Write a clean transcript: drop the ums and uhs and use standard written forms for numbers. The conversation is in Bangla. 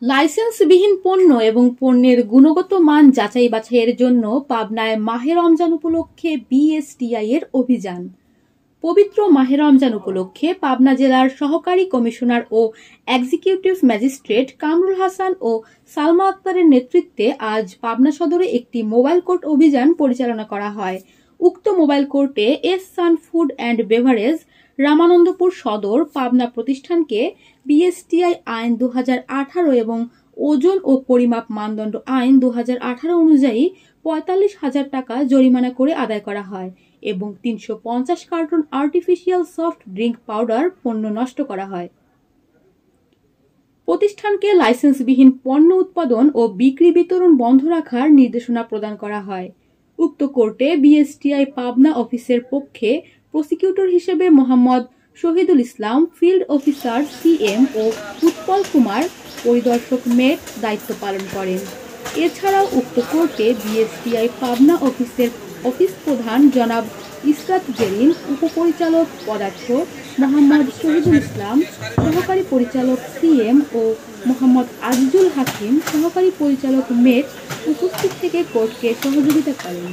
লাইসেন্সবিহীন পণ্য এবং পণ্যের গুণগত মান যাচাই বাছাইয়ের জন্য পাবনায় মাহে রমজান উপলক্ষে বিএসটিআই এর অভিযান। পবিত্র মাহে রমজান উপলক্ষে পাবনা জেলার সহকারী কমিশনার ও এক্সিকিউটিভ ম্যাজিস্ট্রেট কামরুল হাসান ও সালমা আক্তারের নেতৃত্বে আজ পাবনা সদরে একটি মোবাইল কোর্ট অভিযান পরিচালনা করা হয়। উক্ত মোবাইল কোর্টে S sun food and beverage, Ramanandapur Sadar, Pabna প্রতিষ্ঠানকে বিএসটিআই আইন 2018 এবং ওজন ও পরিমাপ মানদণ্ড আইন 2018 অনুযায়ী 45,000 টাকা জরিমানা করে আদায় করা হয় এবং 350 carton artificial soft drink powder পণ্য নষ্ট করা হয়। প্রতিষ্ঠানকে লাইসেন্সবিহীন পণ্য উৎপাদন ও বিক্রি বিতরণ বন্ধ রাখার নির্দেশনা প্রদান করা হয়। উক্ত কোর্টে বিএসটিআই পাবনা অফিসের পক্ষে প্রসিকিউটর হিসেবে Mohammad Shahidul Islam, field officer CM ও উৎপল কুমার, পরিদর্শক মেট দায়িত্ব পালন করেন। এছাড়াও উক্ত কোর্টে বিএসটিআই পাবনা অফিসের অফিস প্রধান জনাব ইসরাত জেরিন, উপপরিচালক পদার্থ মোহাম্মদ শহীদুল ইসলাম, সহকারী পরিচালক সিএম ও মোহাম্মদ আজিজুল হাকিম, সহকারী পরিচালক মেট উপস্থিত থেকে কোর্টকে সহযোগিতা করেন।